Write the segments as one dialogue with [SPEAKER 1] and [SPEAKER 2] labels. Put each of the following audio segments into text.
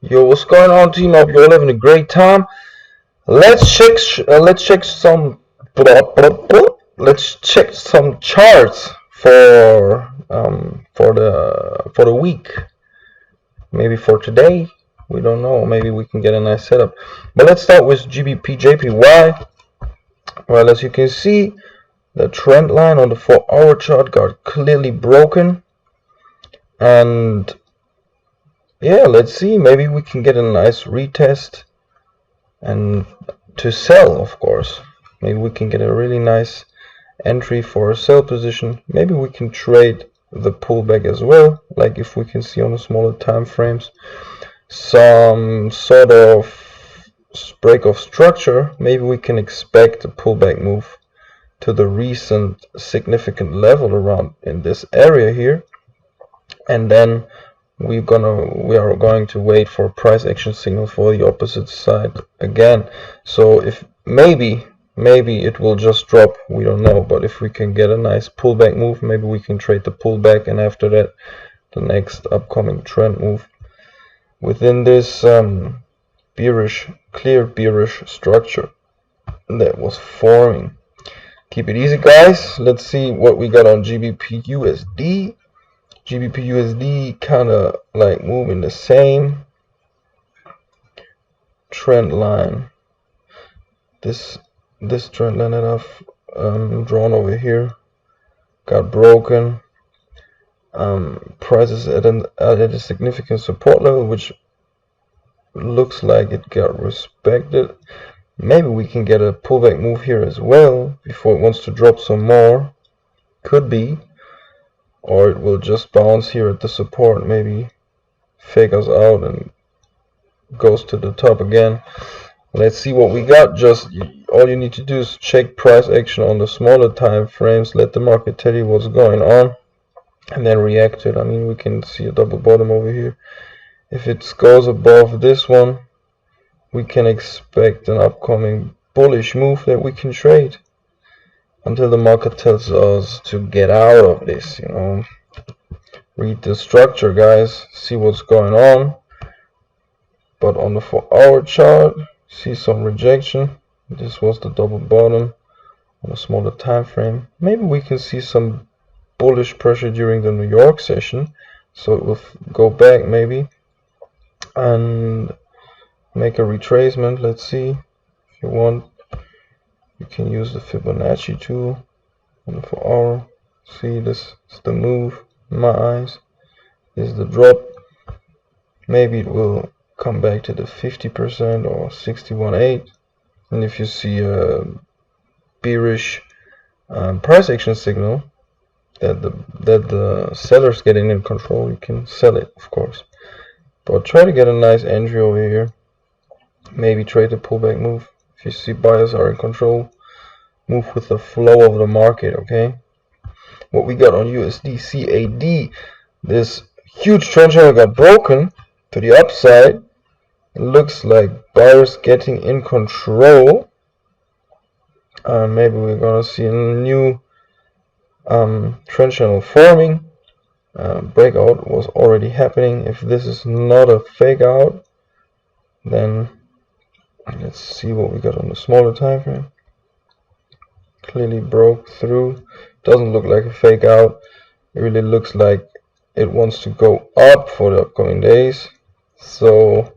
[SPEAKER 1] Yo, what's going on, team? Hope you're all having a great time. Let's check some charts for the week. Maybe for today, we don't know. Maybe we can get a nice setup. But let's start with GBPJPY. Well, as you can see, the trend line on the 4-hour chart got clearly broken, and yeah, let's see, maybe we can get a nice retest and to sell, of course. Maybe we can get a really nice entry for a sell position. Maybe we can trade the pullback as well, like if we can see on the smaller time frames some sort of break of structure. Maybe we can expect a pullback move to the recent significant level around in this area here, and then we are going to wait for a price action signal for the opposite side again. So if maybe it will just drop, we don't know, but if we can get a nice pullback move, maybe we can trade the pullback, and after that the next upcoming trend move within this clear bearish structure that was forming. Keep it easy, guys. Let's see what we got on GBPUSD. GBPUSD kind of like moving the same trend line. This trend line that I've drawn over here got broken. Prices at a significant support level, which looks like it got respected. Maybe we can get a pullback move here as well before it wants to drop some more. Could be. Or it will just bounce here at the support, maybe fake us out and goes to the top again. Let's see what we got. Just all you need to do is check price action on the smaller time frames, let the market tell you what's going on, and then react to it. I mean, we can see a double bottom over here. If it goes above this one, we can expect an upcoming bullish move that we can trade until the market tells us to get out of this, you know. Read the structure, guys, see what's going on. But on the 4-hour chart, see some rejection. This was the double bottom on a smaller time frame. Maybe we can see some bullish pressure during the New York session, so it will go back maybe and make a retracement. Let's see. If you want, you can use the Fibonacci tool on the 4-hour. See, this is the move in my eyes. This is the drop. Maybe it will come back to the 50% or 61.8. And if you see a bearish price action signal that the seller's getting in control, you can sell it, of course. But try to get a nice entry over here. Maybe trade the pullback move. If you see buyers are in control, move with the flow of the market, okay? What we got on USDCAD, this huge trend channel got broken to the upside. It looks like buyers getting in control. Maybe we're gonna see a new trend channel forming. Breakout was already happening. If this is not a fake out, then let's see what we got on the smaller time frame. Clearly broke through. Doesn't look like a fake out. It really looks like it wants to go up for the upcoming days. So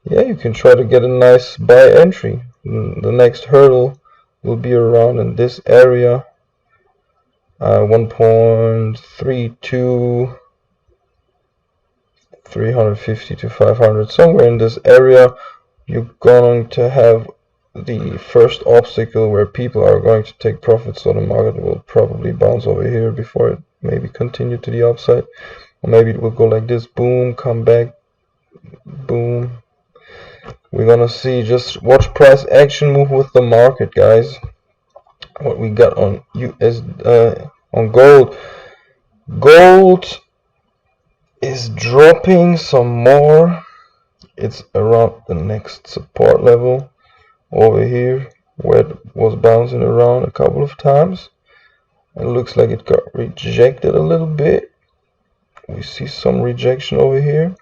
[SPEAKER 1] yeah, you can try to get a nice buy entry. The next hurdle will be around in this area, 1.32, 350 to 500, somewhere in this area. You're going to have the first obstacle where people are going to take profits, so the market will probably bounce over here before it maybe continue to the upside, or maybe it will go like this, boom, come back, boom. We're gonna see. Just watch price action move with the market, guys. What we got on on gold. Gold is dropping some more. It's around the next support level over here, where it was bouncing around a couple of times. It looks like it got rejected a little bit. We see some rejection over here.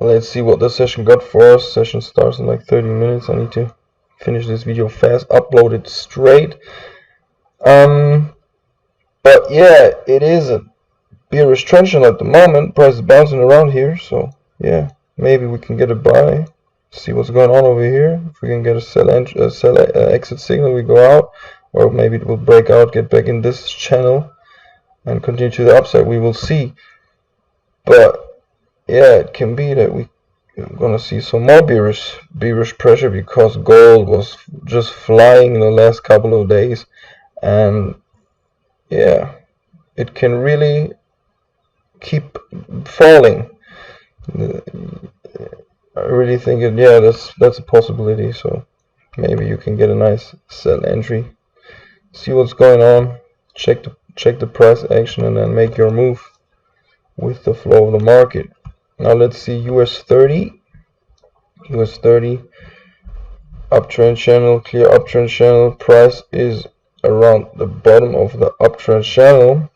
[SPEAKER 1] Let's see what the session got for us. Session starts in like 30 minutes. I need to finish this video fast, upload it straight. But yeah, it is a bearish trend channel at the moment. Price is bouncing around here, so yeah, maybe we can get a buy. See what's going on over here. If we can get a sell exit signal, we go out, or maybe it will break out, get back in this channel, and continue to the upside. We will see. But yeah, it can be that we're gonna see some more bearish pressure, because gold was just flying in the last couple of days, and yeah, it can really keep falling. I really think yeah, that's a possibility. So maybe you can get a nice sell entry, see what's going on, check the price action, and then make your move with the flow of the market. Now let's see US 30 uptrend channel, clear uptrend channel. Price is around the bottom of the uptrend channel,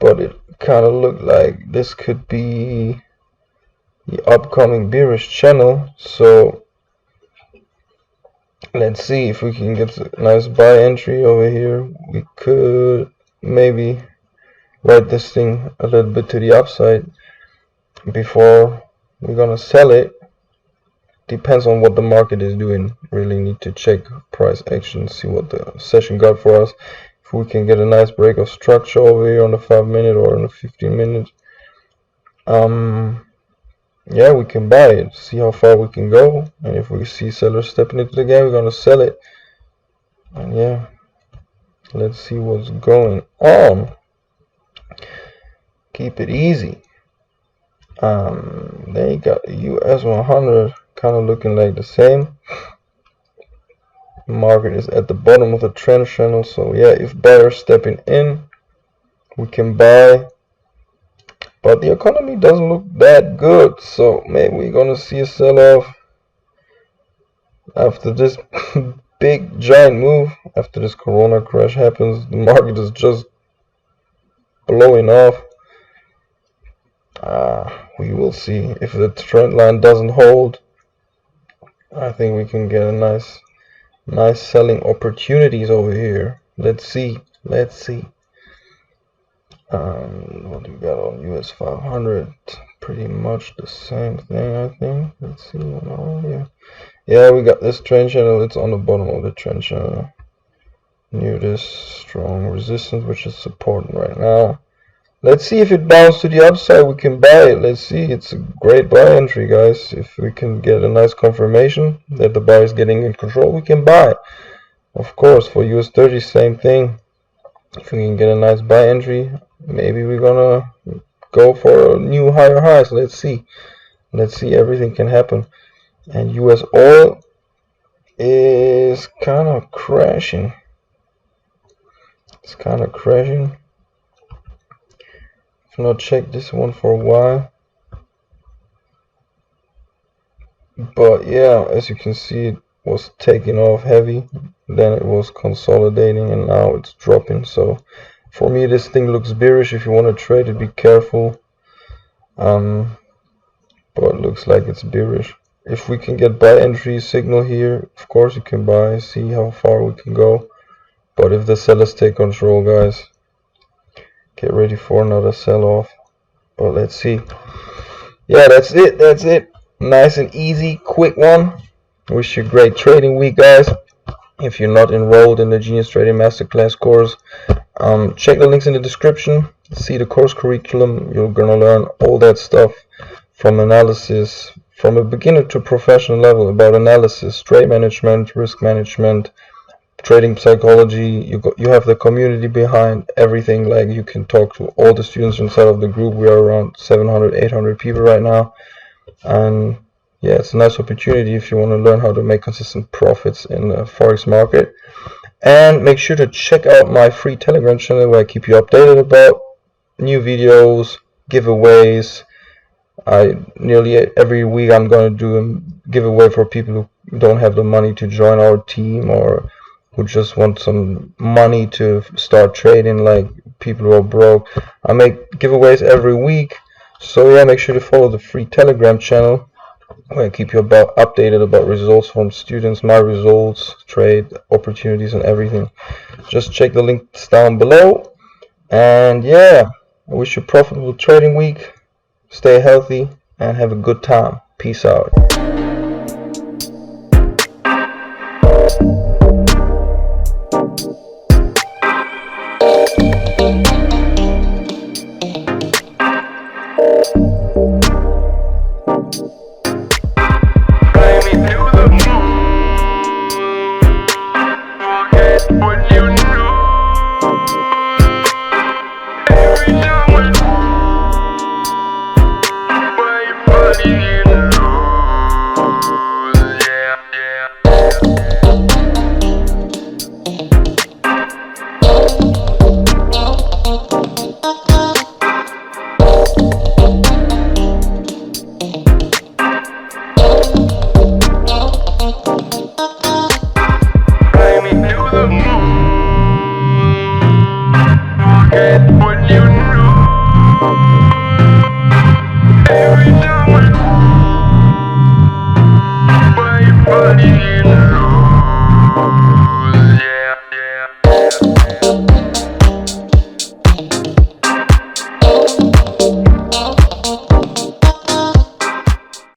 [SPEAKER 1] but it kind of looked like this could be the upcoming bearish channel. So let's see if we can get a nice buy entry over here. We could maybe ride this thing a little bit to the upside before we're gonna sell it. Depends on what the market is doing. Really need to check price action, see what the session got for us. If we can get a nice break of structure over here on the 5-minute or on the 15-minute, yeah, we can buy it, see how far we can go, and if we see sellers stepping into the game, we're gonna sell it. And yeah, let's see what's going on. Keep it easy. Then you got the US 100 kind of looking like the same. Market is at the bottom of the trend channel, so yeah, if buyers stepping in, we can buy. But the economy doesn't look that good, so maybe we're gonna see a sell-off after this big giant move. After this corona crash happens, the market is just blowing off. We will see. If the trend line doesn't hold, I think we can get a nice selling opportunities over here. Let's see. What do we got on US 500? Pretty much the same thing, I think. Let's see. Oh, yeah, we got this trend channel. It's on the bottom of the trend channel, near this strong resistance, which is supporting right now. Let's see if it bounces to the upside, we can buy it. Let's see. It's a great buy entry, guys. If we can get a nice confirmation that the buy is getting in control, we can buy. Of course, for US 30, same thing. If we can get a nice buy entry, maybe we're gonna go for a new higher highs. Let's see. Everything can happen. And US oil is kind of crashing. It's kind of crashing. I've not checked this one for a while, but yeah, as you can see, it was taking off heavy, then it was consolidating, and now it's dropping. So for me, this thing looks bearish. If you want to trade it, be careful. But it looks like it's bearish. If we can get buy entry signal here, of course you can buy, see how far we can go. But if the sellers take control, guys, get ready for another sell-off. But let's see. Yeah, that's it. Nice and easy, quick one. Wish you a great trading week, guys. If you're not enrolled in the Genius Trading Masterclass Course, check the links in the description. See the course curriculum. You're gonna learn all that stuff from analysis, from a beginner to professional level, about analysis, trade management, risk management, trading psychology. You have the community behind everything. Like, you can talk to all the students inside of the group. We are around 700-800 people right now, and yeah, it's a nice opportunity if you want to learn how to make consistent profits in the forex market. And make sure to check out my free Telegram channel, where I keep you updated about new videos, giveaways. Nearly every week I'm going to do a giveaway for people who don't have the money to join our team, or who just want some money to start trading, like people who are broke. I make giveaways every week, So yeah, make sure to follow the free Telegram channel where I keep you updated about results from students, my results, trade opportunities, and everything. Just check the links down below. And yeah, I wish you a profitable trading week. Stay healthy and have a good time. Peace out.